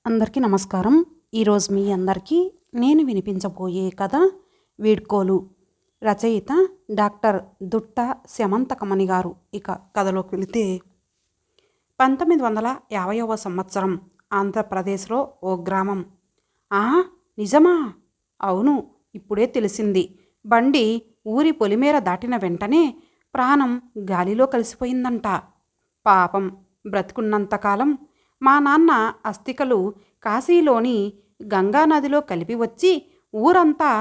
అందరికీ నమస్కారం. ఈరోజు మీ అందరికీ నేను వినిపించబోయే కథ వీడ్కోలు. రచయిత డాక్టర్ దుట్ట శమంతకమణి గారు. ఇక కథలోకి వెళితే 1950వ సంవత్సరం ఆంధ్రప్రదేశ్లో ఓ గ్రామం. నిజమా? అవును, ఇప్పుడే తెలిసింది. బండి ఊరి పొలిమేర దాటిన వెంటనే ప్రాణం గాలిలో కలిసిపోయిందంట. పాపం, బ్రతుకున్నంతకాలం మా నాన్న అస్థికలు కాశీలోని గంగానదిలో కలిపి వచ్చి ఊరంతా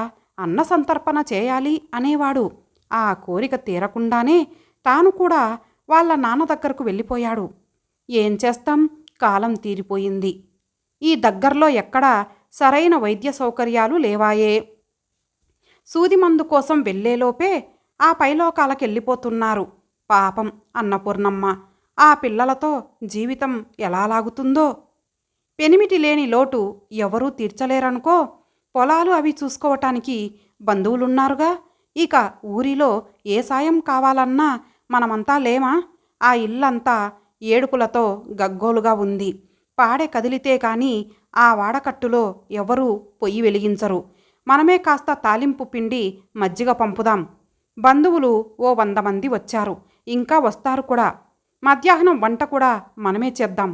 అన్న సంతర్పణ చేయాలి అనేవాడు. ఆ కోరిక తీరకుండానే తాను కూడా వాళ్ళ నాన్న దగ్గరకు వెళ్ళిపోయాడు. ఏం చేస్తాం, కాలం తీరిపోయింది. ఈ దగ్గరలో ఎక్కడా సరైన వైద్య సౌకర్యాలు లేవాయే. సూది మందు కోసం వెళ్ళేలోపే ఆ పైలోకాలకెళ్ళిపోతున్నారు. పాపం అన్నపూర్ణమ్మ ఆ పిల్లలతో జీవితం ఎలా లాగుతుందో. పెనిమిటి లేని లోటు ఎవరూ తీర్చలేరనుకో. పొలాలు అవి చూసుకోవటానికి బంధువులున్నారుగా. ఇక ఊరిలో ఏ సాయం కావాలన్నా మనమంతా లేమా? ఆ ఇల్లంతా ఏడుపులతో గగ్గోలుగా ఉంది. పాడె కదిలితే కానీ ఆ వాడకట్టులో ఎవరూ పొయ్యి వెలిగించరు. మనమే కాస్త తాలింపు పిండి మజ్జిగ పంపుదాం. బంధువులు ఓ 100 మంది వచ్చారు, ఇంకా వస్తారు కూడా. మధ్యాహ్నం వంట కూడా మనమే చేద్దాం.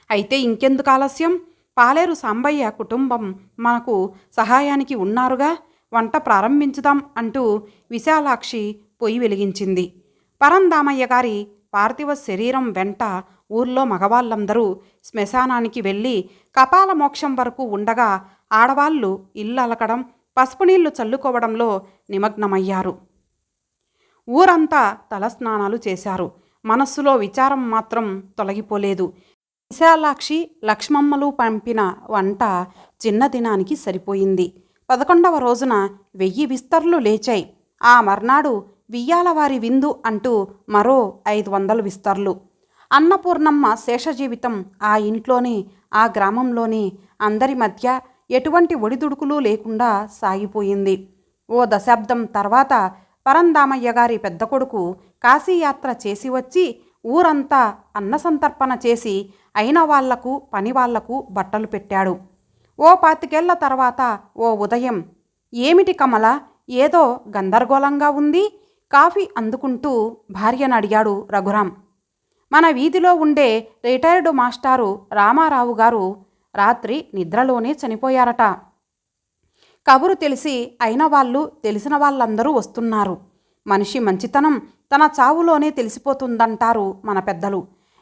అయితే ఇంకెందుకు ఆలస్యం? పాలేరు సాంబయ్య కుటుంబం మనకు సహాయానికి ఉన్నారుగా, వంట ప్రారంభించుదాం అంటూ విశాలాక్షి పొయ్యి వెలిగించింది. పరందామయ్య గారి పార్థివ శరీరం వెంట ఊర్లో మగవాళ్ళందరూ శ్మశానానికి వెళ్ళి కపాల మోక్షం వరకు ఉండగా ఆడవాళ్ళు ఇల్లు అలకడం, పసుపు నీళ్లు చల్లుకోవడంలో నిమగ్నమయ్యారు. ఊరంతా తలస్నానాలు చేశారు. మనస్సులో విచారం మాత్రం తొలగిపోలేదు. విశాలాక్షి, లక్ష్మమ్మలు పంపిన వంట చిన్న దినానికి సరిపోయింది. 11వ రోజున 1000 విస్తర్లు లేచాయి. ఆ మర్నాడు వియ్యాలవారి విందు అంటూ మరో 500 విస్తర్లు. అన్నపూర్ణమ్మ శేషజీవితం ఆ ఇంట్లోనే, ఆ గ్రామంలోనే అందరి మధ్య ఎటువంటి ఒడిదుడుకులు లేకుండా సాగిపోయింది. ఓ దశాబ్దం తర్వాత పరందామయ్య గారి పెద్ద కొడుకు కాశీయాత్ర చేసి వచ్చి ఊరంతా అన్నసంతర్పణ చేసి అయిన వాళ్లకు పని వాళ్లకు బట్టలు పెట్టాడు. ఓ 25 తర్వాత ఓ ఉదయం, ఏమిటి కమల, ఏదో గందరగోళంగా ఉంది? కాఫీ అందుకుంటూ భార్యను అడిగాడు రఘురాం. మన వీధిలో ఉండే రిటైర్డ్ మాస్టారు రామారావు గారు రాత్రి నిద్రలోనే చనిపోయారట. కబురు తెలిసి అయిన వాళ్ళు, తెలిసిన వాళ్ళందరూ వస్తున్నారు. మనిషి మంచితనం తన చావులోనే తెలిసిపోతుందంటారు మన పెద్దలు.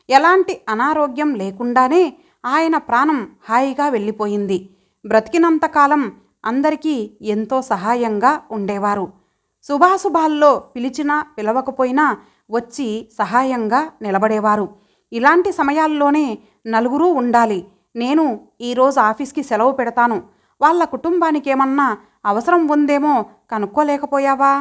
ఎలాంటి అనారోగ్యం లేకుండానే ఆయన ప్రాణం హాయిగా వెళ్ళిపోయింది. బ్రతికినంతకాలం అందరికీ ఎంతో సహాయంగా ఉండేవారు. శుభాశుభాల్లో పిలిచినా పిలవకపోయినా వచ్చి సహాయంగా నిలబడేవారు. ఇలాంటి సమయాల్లోనే నలుగురూ ఉండాలి. నేను ఈరోజు ఆఫీస్కి సెలవు పెడతాను, వాళ్ళ కుటుంబానికి ఏమన్నా అవసరం ఉందేమో కనుక్కోలేకపోయావా?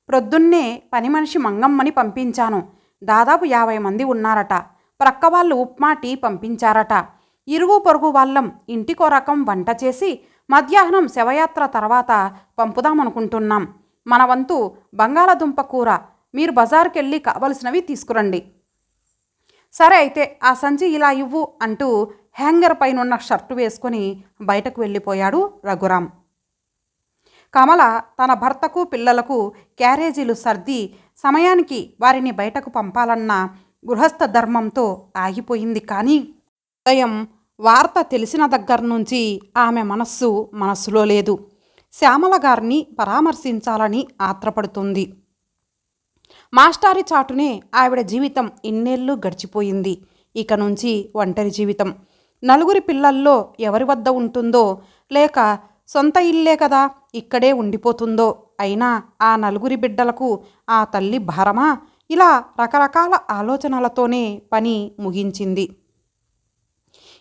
ప్రొద్దున్నే పని మనిషి మంగమ్మని పంపించాను. దాదాపు 50 మంది ఉన్నారట. ప్రక్క వాళ్ళు ఉప్మా, టీ పంపించారట. ఇరుగు పొరుగు వాళ్ళం ఇంటికో రకం వంట చేసి మధ్యాహ్నం శవయాత్ర తర్వాత పంపుదామనుకుంటున్నాం. మన వంతు బంగాళదుంప కూర. మీరు బజారుకెళ్ళి కావలసినవి తీసుకురండి. సరే అయితే ఆ సంచి ఇలా ఇవ్వు అంటూ హ్యాంగర్ పైనున్న షర్టు వేసుకొని బయటకు వెళ్ళిపోయాడు రఘురాం. కమల తన భర్తకు పిల్లలకు క్యారేజీలు సర్ది సమయానికి వారిని బయటకు పంపాలన్న గృహస్థ ధర్మంతో ఆగిపోయింది. కానీ ఉదయం వార్త తెలిసిన దగ్గర నుంచి ఆమె మనస్సులో లేదు. శ్యామల గారిని పరామర్శించాలని ఆత్రపడుతుంది. మాస్టారి చాటునే ఆవిడ జీవితం ఇన్నేళ్ళు గడిచిపోయింది. ఇక నుంచి ఒంటరి జీవితం. నలుగురి పిల్లల్లో ఎవరి వద్ద ఉంటుందో, లేక సొంత ఇల్లే కదా ఇక్కడే ఉండిపోతుందో. అయినా ఆ నలుగురి బిడ్డలకు ఆ తల్లి భారమా? ఇలా రకరకాల ఆలోచనలతోనే పని ముగించింది.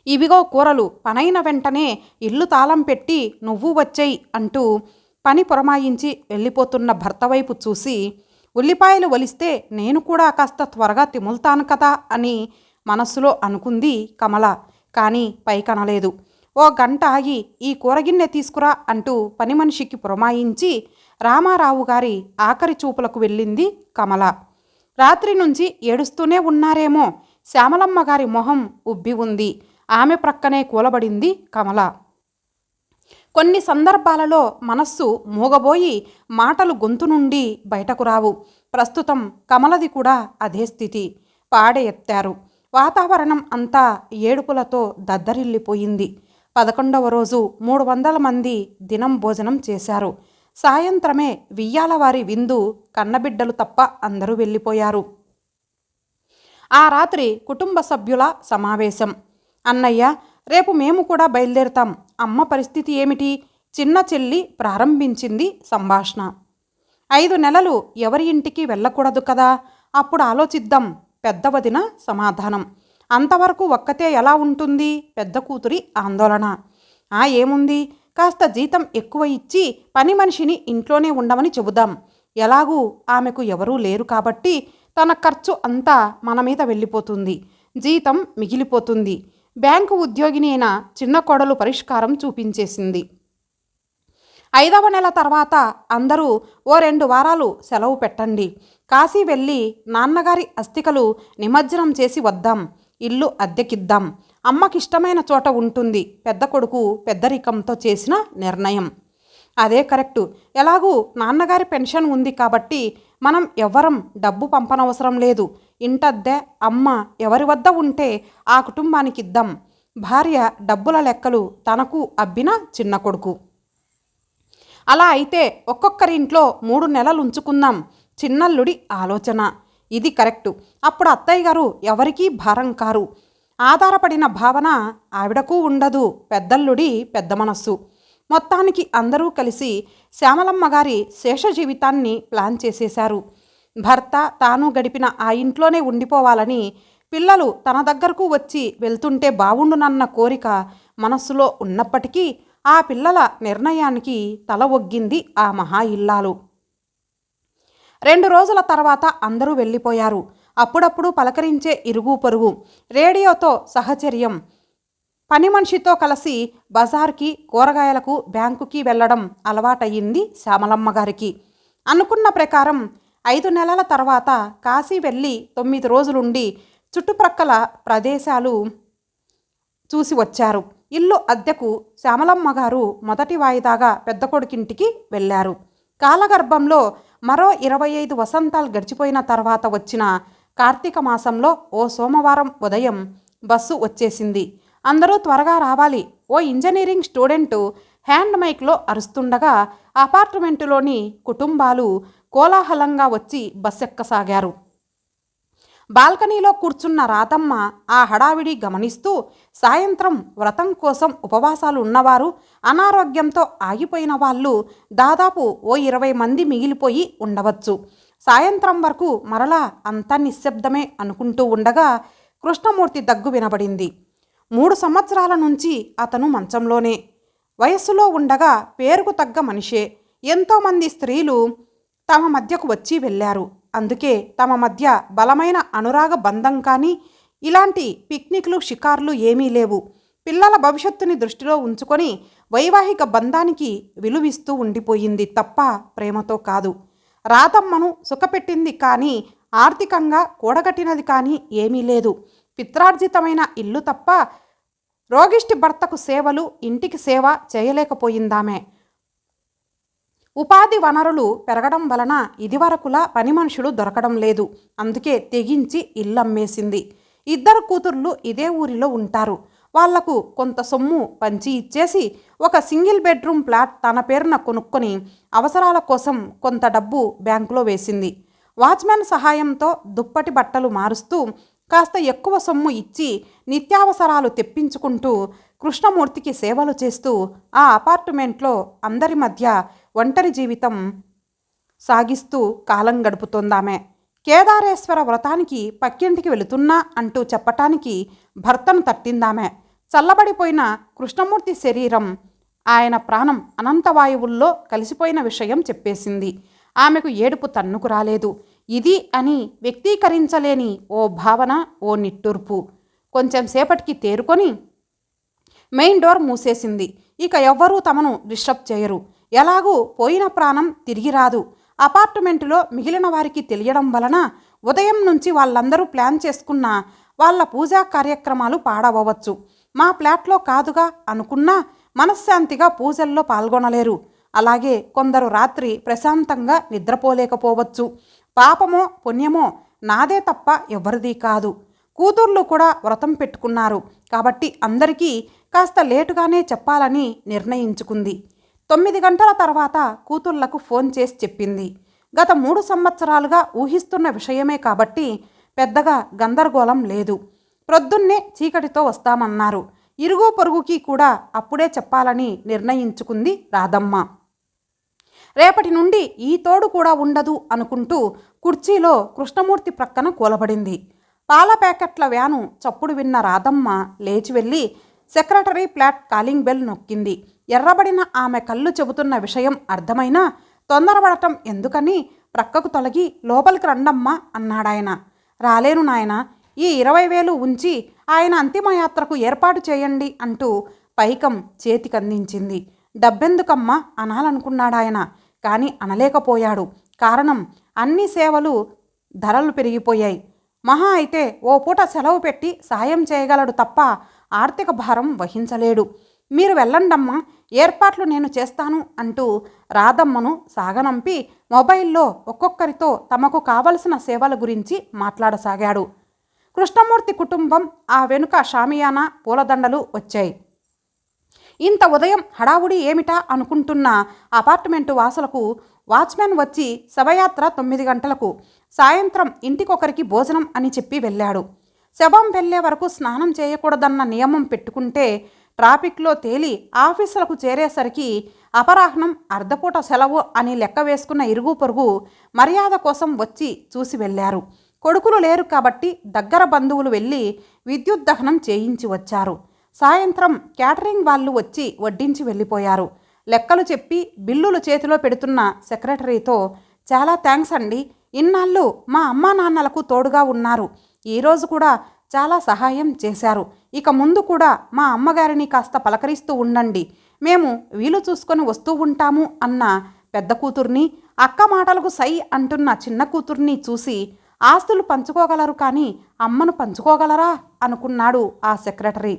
ఇవిగో కూరలు, పనైన వెంటనే ఇల్లు తాళం పెట్టి నువ్వు వచ్చేయి అంటూ పని పురమాయించి వెళ్ళిపోతున్న భర్త వైపు చూసి, ఉల్లిపాయలు ఒలిస్తే నేను కూడా కాస్త త్వరగా తిములుతాను కదా అని మనస్సులో అనుకుంది కమల. కానీ పైకనలేదు. ఓ గంట ఆగి ఈ కూరగిన్నె తీసుకురా అంటూ పని మనిషికి పురమాయించి రామారావు గారి ఆఖరి చూపులకు వెళ్ళింది కమల. రాత్రి నుంచి ఏడుస్తూనే ఉన్నారేమో. శ్యామలమ్మ గారి మొహం ఉబ్బి ఉంది. ఆమె ప్రక్కనే కూలబడింది కమల. కొన్ని సందర్భాలలో మనస్సు మూగబోయి మాటలు గొంతు నుండి బయటకు రావు. ప్రస్తుతం కమలది కూడా అదే స్థితి. పాడె ఎత్తారు. వాతావరణం అంతా ఏడుపులతో దద్దరిల్లిపోయింది. 11వ రోజు 300 మంది దినం భోజనం చేశారు. సాయంత్రమే వియ్యాలవారి విందు. కన్నబిడ్డలు తప్ప అందరూ వెళ్ళిపోయారు. ఆ రాత్రి కుటుంబ సభ్యుల సమావేశం. అన్నయ్య, రేపు మేము కూడా బయలుదేరుతాం. అమ్మ పరిస్థితి ఏమిటి? చిన్న చెల్లి ప్రారంభించింది సంభాషణ. 5 నెలలు ఎవరి ఇంటికి వెళ్ళకూడదు కదా, అప్పుడు ఆలోచిద్దాం. పెద్ద వదిన సమాధానం. అంతవరకు ఒక్కతే ఎలా ఉంటుంది? పెద్ద కూతురి ఆందోళన. ఏముంది, కాస్త జీతం ఎక్కువ ఇచ్చి పని మనిషిని ఇంట్లోనే ఉండమని చెబుదాం. ఎలాగూ ఆమెకు ఎవరూ లేరు కాబట్టి తన ఖర్చు అంతా మన మీద వెళ్ళిపోతుంది. జీతం మిగిలిపోతుంది. బ్యాంకు ఉద్యోగిని అయిన చిన్న కోడలు పరిష్కారం చూపించేసింది. 5వ నెల తర్వాత అందరూ ఓ 2 వారాలు సెలవు పెట్టండి. కాశీ వెళ్ళి నాన్నగారి అస్థికలు నిమజ్జనం చేసి వద్దాం. ఇల్లు అద్దెకిద్దాం. అమ్మకిష్టమైన చోట ఉంటుంది. పెద్ద కొడుకు పెద్దరికంతో చేసిన నిర్ణయం. అదే కరెక్టు. ఎలాగూ నాన్నగారి పెన్షన్ ఉంది కాబట్టి మనం ఎవ్వరం డబ్బు పంపనవసరం లేదు. ఇంటద్దె అమ్మ ఎవరి వద్ద ఉంటే ఆ కుటుంబానికి ఇద్దాం. భార్య డబ్బుల లెక్కలు తనకు అబ్బిన చిన్న కొడుకు. అలా అయితే ఒక్కొక్కరింట్లో 3 నెలలు ఉంచుకుందాం. చిన్నల్లుడి ఆలోచన. ఇది కరెక్టు. అప్పుడు అత్తయ్య గారు ఎవరికీ భారం కారు. ఆధారపడిన భావన ఆవిడకు ఉండదు. పెద్దల్లుడి పెద్ద మనస్సు. మొత్తానికి అందరూ కలిసి శ్యామలమ్మ గారి శేష జీవితాన్ని ప్లాన్ చేసేశారు. భర్త తాను గడిపిన ఆ ఇంట్లోనే ఉండిపోవాలని, పిల్లలు తన దగ్గరకు వచ్చి వెళ్తుంటే బావుండునన్న కోరిక మనస్సులో ఉన్నప్పటికీ ఆ పిల్లల నిర్ణయానికి తల ఒగ్గింది ఆ మహా ఇల్లాలు. 2 రోజుల తర్వాత అందరూ వెళ్ళిపోయారు. అప్పుడప్పుడు పలకరించే ఇరుగు పొరుగు, రేడియోతో సహచర్యం, పని మనిషితో కలిసి బజార్కి, కూరగాయలకు, బ్యాంకుకి వెళ్ళడం అలవాటయ్యింది శ్యామలమ్మ గారికి. అనుకున్న ప్రకారం 5 నెలల తర్వాత కాశీ వెళ్ళి 9 రోజులుండి చుట్టుప్రక్కల ప్రదేశాలు చూసి వచ్చారు. ఇల్లు అద్దెకు శ్యామలమ్మ గారు మొదటి వాయిదాగా పెద్ద కొడుకింటికి వెళ్ళారు. కాలగర్భంలో మరో 25 వసంతాలు గడిచిపోయిన తర్వాత వచ్చిన కార్తీక మాసంలో ఓ సోమవారం ఉదయం బస్సు వచ్చేసింది. అందరూ త్వరగా రావాలి. ఓ ఇంజనీరింగ్ స్టూడెంటు హ్యాండ్ మైక్లో అరుస్తుండగా అపార్ట్మెంటులోని కుటుంబాలు కోలాహలంగా వచ్చి బస్సు ఎక్కసాగారు. బాల్కనీలో కూర్చున్న రాతమ్మ ఆ హడావిడి గమనిస్తూ, సాయంత్రం వ్రతం కోసం ఉపవాసాలు ఉన్నవారు, అనారోగ్యంతో ఆగిపోయిన వాళ్ళు దాదాపు ఓ 20 మంది మిగిలిపోయి ఉండవచ్చు. సాయంత్రం వరకు మరలా అంతా నిశ్శబ్దమే అనుకుంటూ ఉండగా కృష్ణమూర్తి దగ్గు వినబడింది. 3 సంవత్సరాల నుంచి అతను మంచంలోనే. వయస్సులో ఉండగా పేరుకు తగ్గ మనిషే. ఎంతోమంది స్త్రీలు తమ మధ్యకు వచ్చి వెళ్ళారు. అందుకే తమ మధ్య బలమైన అనురాగ బంధం కానీ ఇలాంటి పిక్నిక్లు, షికార్లు ఏమీ లేవు. పిల్లల భవిష్యత్తుని దృష్టిలో ఉంచుకొని వైవాహిక బంధానికి విలువిస్తూ ఉండిపోయింది తప్ప ప్రేమతో కాదు. రాతమ్మను సుఖపెట్టింది కానీ ఆర్థికంగా కూడగట్టినది కానీ ఏమీ లేదు. పిత్రార్జితమైన ఇల్లు తప్ప రోగిష్టి భర్తకు సేవలు, ఇంటికి సేవ చేయలేకపోయిందామె. ఉపాధి వనరులు పెరగడం వలన ఇదివరకులా పని మనుషులు దొరకడం లేదు. అందుకే తెగించి ఇల్లమ్మేసింది. 2 కూతుర్లు ఇదే ఊరిలో ఉంటారు. వాళ్లకు కొంత సొమ్ము పంచి ఇచ్చేసి ఒక సింగిల్ బెడ్రూమ్ ఫ్లాట్ తన పేరున కొనుక్కొని అవసరాల కోసం కొంత డబ్బు బ్యాంకులో వేసింది. వాచ్మెన్ సహాయంతో దుప్పటి బట్టలు మారుస్తూ కాస్త ఎక్కువ సొమ్ము ఇచ్చి నిత్యావసరాలు తెప్పించుకుంటూ కృష్ణమూర్తికి సేవలు చేస్తూ ఆ అపార్ట్మెంట్లో అందరి మధ్య ఒంటరి జీవితం సాగిస్తూ కాలం గడుపుతోందామె. కేదారేశ్వర వ్రతానికి పక్కింటికి వెళుతున్నా అంటూ చెప్పటానికి భర్తను తట్టిందామె. చల్లబడిపోయిన కృష్ణమూర్తి శరీరం, ఆయన ప్రాణం అనంతవాయువుల్లో కలిసిపోయిన విషయం చెప్పేసింది. ఆమెకు ఏడుపు తన్నుకు రాలేదు. ఇది అని వ్యక్తీకరించలేని ఓ భావన, ఓ నిట్టూర్పు. కొంచెం సేపటికి తేరుకొని మెయిన్ డోర్ మూసేసింది. ఇక ఎవ్వరూ తమను డిస్టర్బ్ చేయరు. ఎలాగూ పోయిన ప్రాణం తిరిగి రాదు. అపార్ట్మెంటులో మిగిలిన వారికి తెలియడం వలన ఉదయం నుంచి వాళ్ళందరూ ప్లాన్ చేసుకున్న వాళ్ళ పూజా కార్యక్రమాలు పాడవచ్చు. మా ఫ్లాట్లో కాదుగా అనుకున్నా మనశ్శాంతిగా పూజల్లో పాల్గొనలేరు. అలాగే కొందరు రాత్రి ప్రశాంతంగా నిద్రపోలేకపోవచ్చు. పాపమో పుణ్యమో నాదే తప్ప ఎవరిది కాదు. కూతుర్లు కూడా వ్రతం పెట్టుకున్నారు కాబట్టి అందరికీ కాస్త లేటుగానే చెప్పాలని నిర్ణయించుకుంది. 9 గంటల తర్వాత కూతుళ్లకు ఫోన్ చేసి చెప్పింది. గత 3 సంవత్సరాలుగా ఊహిస్తున్న విషయమే కాబట్టి పెద్దగా గందరగోళం లేదు. ప్రొద్దున్నే చీకటితో వస్తామన్నారు. ఇరుగు పొరుగుకి కూడా అప్పుడే చెప్పాలని నిర్ణయించుకుంది రాధమ్మ. రేపటి నుండి ఈ తోడు కూడా ఉండదు అనుకుంటూ కుర్చీలో కృష్ణమూర్తి ప్రక్కన కూలబడింది. పాల ప్యాకెట్ల వ్యాను చప్పుడు విన్న రాధమ్మ లేచి వెళ్ళి సెక్రటరీ ఫ్లాట్ కాలింగ్ బెల్ నొక్కింది. ఎర్రబడిన ఆమె కళ్ళు చెబుతున్న విషయం అర్థమైనా తొందరపడటం ఎందుకని ప్రక్కకు తొలగి లోపలికి రండమ్మా అన్నాడాయన. రాలేను నాయన, ఈ 20,000 ఉంచి ఆయన అంతిమయాత్రకు ఏర్పాటు చేయండి అంటూ పైకం చేతికందించింది. డబ్బెందుకమ్మా అనాలనుకున్నాడాయన, కానీ అనలేకపోయాడు. కారణం అన్ని సేవలు ధరలు పెరిగిపోయాయి. మహా అయితే ఓ పూట సెలవు పెట్టి సాయం చేయగలడు తప్ప ఆర్థిక భారం వహించలేడు. మీరు వెళ్ళండమ్మా, ఏర్పాట్లు నేను చేస్తాను అంటూ రాధమ్మను సాగనంపి మొబైల్లో ఒక్కొక్కరితో తమకు కావలసిన సేవల గురించి మాట్లాడసాగాడు. కృష్ణమూర్తి కుటుంబం ఆ వెనుక షామియానా పూలదండలు వచ్చాయి. ఇంత ఉదయం హడావుడి ఏమిటా అనుకుంటున్న అపార్ట్మెంటు వాసులకు వాచ్మెన్ వచ్చి శవయాత్ర 9 గంటలకు, సాయంత్రం ఇంటికొకరికి భోజనం అని చెప్పి వెళ్ళాడు. శవం వెళ్ళే వరకు స్నానం చేయకూడదన్న నియమం పెట్టుకుంటే ట్రాఫిక్లో తేలి ఆఫీసులకు చేరేసరికి అపరాహ్నం అర్ధపూట సెలవు అని లెక్క వేసుకున్న ఇరుగు పొరుగు మర్యాద కోసం వచ్చి చూసి వెళ్ళారు. కొడుకులు లేరు కాబట్టి దగ్గర బంధువులు వెళ్ళి విద్యుత్ దహనం చేయించి వచ్చారు. సాయంత్రం క్యాటరింగ్ వాళ్ళు వచ్చి వడ్డించి వెళ్ళిపోయారు. లెక్కలు చెప్పి బిల్లులు చేతిలో పెడుతున్న సెక్రటరీతో, చాలా థ్యాంక్స్ అండి, ఇన్నాళ్ళు మా అమ్మా నాన్నలకు తోడుగా ఉన్నారు. ఈరోజు కూడా చాలా సహాయం చేశారు. ఇక ముందు కూడా మా అమ్మగారిని కాస్త పలకరిస్తూ ఉండండి, మేము వీలు చూసుకొని వస్తూ ఉంటాము అన్న పెద్ద కూతుర్ని, అక్క మాటలకు సై అంటున్న చిన్న కూతుర్ని చూసి ఆస్తులు పంచుకోగలరు కానీ అమ్మను పంచుకోగలరా అనుకున్నాడు ఆ సెక్రటరీ.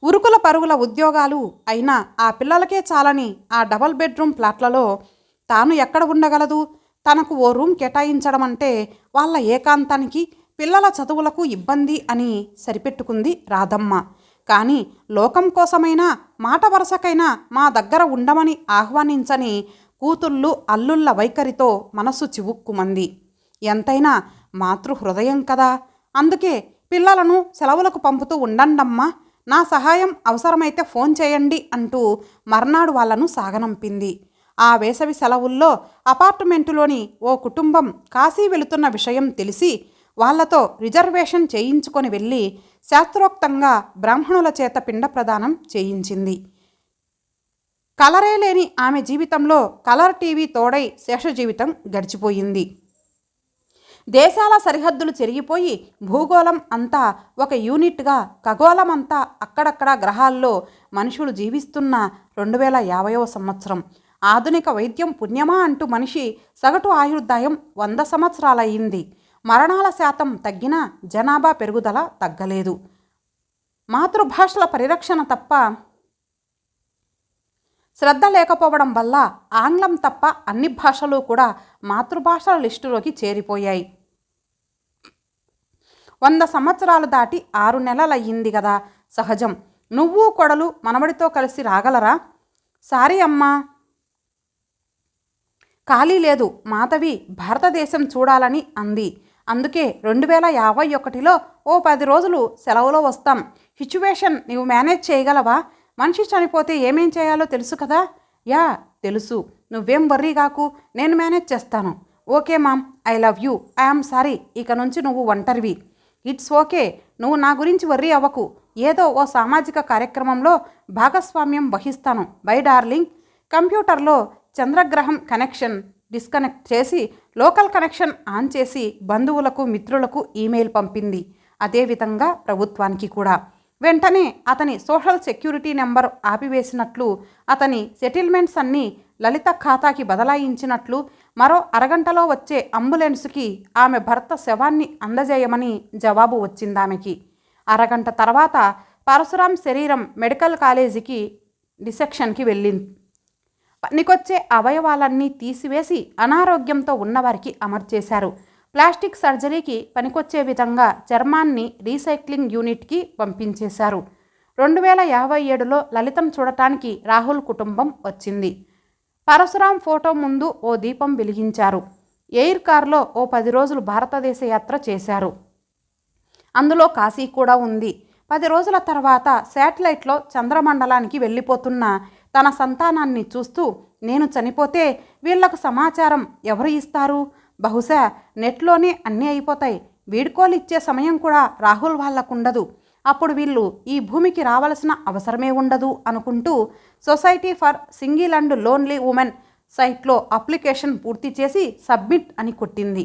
ఉరుకుల పరుగుల ఉద్యోగాలు అయినా ఆ పిల్లలకే చాలని ఆ డబల్ బెడ్రూమ్ ఫ్లాట్లలో తాను ఎక్కడ ఉండగలదు? తనకు ఓ రూమ్ కేటాయించడం అంటే వాళ్ళ ఏకాంతానికి, పిల్లల చదువులకు ఇబ్బంది అని సరిపెట్టుకుంది రాధమ్మ. కానీ లోకం కోసమైనా మాట వరసకైనా మా దగ్గర ఉండమని ఆహ్వానించని కూతుళ్ళు అల్లుళ్ళ వైఖరితో మనసు చివుక్కుమంది. ఎంతైనా మాతృహృదయం కదా. అందుకే పిల్లలను సెలవులకు పంపుతూ ఉండండమ్మా, నా సహాయం అవసరమైతే ఫోన్ చేయండి అంటూ మర్నాడు వాళ్లను సాగనంపింది. ఆ వేసవి సెలవుల్లో అపార్ట్మెంటులోని ఓ కుటుంబం కాశీ వెళుతున్న విషయం తెలిసి వాళ్లతో రిజర్వేషన్ చేయించుకొని వెళ్ళి శాస్త్రోక్తంగా బ్రాహ్మణుల చేత పిండ ప్రదానం చేయించింది. కలరే లేని ఆమె జీవితంలో కలర్ టీవీ తోడై శేష జీవితం గడిచిపోయింది. దేశాల సరిహద్దులు చెరిగిపోయి భూగోళం అంతా ఒక యూనిట్గా, ఖగోళమంతా అక్కడక్కడ గ్రహాల్లో మనుషులు జీవిస్తున్న 2050వ సంవత్సరం. ఆధునిక వైద్యం పుణ్యమా అంటూ మనిషి సగటు ఆయుర్దాయం 100 సంవత్సరాలయ్యింది. మరణాల శాతం తగ్గినా జనాభా పెరుగుదల తగ్గలేదు. మాతృభాషల పరిరక్షణ తప్ప శ్రద్ధ లేకపోవడం వల్ల ఆంగ్లం తప్ప అన్ని భాషలు కూడా మాతృభాషల లిస్టులోకి చేరిపోయాయి. 100 సంవత్సరాలు దాటి 6 నెలలయ్యింది కదా, సహజం. నువ్వు కొడలు మనవడితో కలిసి రాగలరా? సారీ అమ్మా, ఖాళీ లేదు. మాధవి భారతదేశం చూడాలని అంది. అందుకే 2051లో ఓ 10 రోజులు సెలవులో వస్తాం. సిచ్యువేషన్ నువ్వు మేనేజ్ చేయగలవా? మనిషి చనిపోతే ఏమేం చేయాలో తెలుసు కదా? యా తెలుసు, నువ్వేం వర్రీ కాకు, నేను మేనేజ్ చేస్తాను. Okay mom, I love you, I am sorry, ఇక నుంచి నువ్వు ఒంటరివి. ఇట్స్ ఓకే, నువ్వు నా గురించి వర్రీ అవ్వకు, ఏదో ఓ సామాజిక కార్యక్రమంలో భాగస్వామ్యం వహిస్తాను. Bye darling. కంప్యూటర్లో చంద్రగ్రహం కనెక్షన్ డిస్కనెక్ట్ చేసి లోకల్ కనెక్షన్ ఆన్ చేసి బంధువులకు మిత్రులకు ఈమెయిల్ పంపింది. అదేవిధంగా ప్రభుత్వానికి కూడా. వెంటనే అతని సోషల్ సెక్యూరిటీ నెంబర్ ఆపివేసినట్లు, అతని సెటిల్మెంట్స్ అన్నీ లలిత ఖాతాకి బదలాయించినట్లు, మరో అరగంటలో వచ్చే అంబులెన్స్కి ఆమె భర్త శవాన్ని అందజేయమని జవాబు వచ్చిందామెకి. అరగంట తర్వాత పరశురాం శరీరం మెడికల్ కాలేజీకి డిసెక్షన్కి వెళ్ళింది. పనికొచ్చే అవయవాలన్నీ తీసివేసి అనారోగ్యంతో ఉన్నవారికి అమర్చేశారు. ప్లాస్టిక్ సర్జరీకి పనికొచ్చే విధంగా చర్మాన్ని రీసైక్లింగ్ యూనిట్కి పంపించేశారు. 2057లో లలితను చూడటానికి రాహుల్ కుటుంబం వచ్చింది. పరశురాం ఫోటో ముందు ఓ దీపం వెలిగించారు. ఎయిర్ కార్లో ఓ 10 రోజులు భారతదేశ యాత్ర చేశారు. అందులో కాశీ కూడా ఉంది. 10 రోజుల తర్వాత శాటిలైట్లో చంద్రమండలానికి వెళ్ళిపోతున్న తన సంతానాన్ని చూస్తూ, నేను చనిపోతే వీళ్లకు సమాచారం ఎవరు ఇస్తారు? బహుశా నెట్లోనే అన్నీ అయిపోతాయి. వీడ్కోలు ఇచ్చే సమయం కూడా రాహుల్ వాళ్లకుండదు. అప్పుడు వీళ్ళు ఈ భూమికి రావాల్సిన అవసరమే ఉండదు అనుకుంటూ society for single and lonely women సైట్లో అప్లికేషన్ పూర్తి చేసి సబ్మిట్ అని కొట్టింది.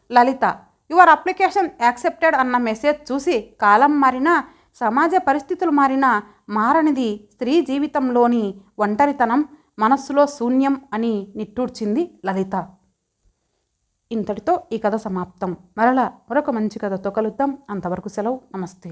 లలిత, యువర్ అప్లికేషన్ యాక్సెప్టెడ్ అన్న మెసేజ్ చూసి కాలం మారినా, సమాజ పరిస్థితులు మారినా మారనిది స్త్రీ జీవితంలోని ఒంటరితనం, మనస్సులో శూన్యం అని నిట్టూర్చింది లలిత. ఇంతటితో ఈ కథ సమాప్తం. మరలా మరొక మంచి కథతో కలుద్దాం. అంతవరకు సెలవు. నమస్తే.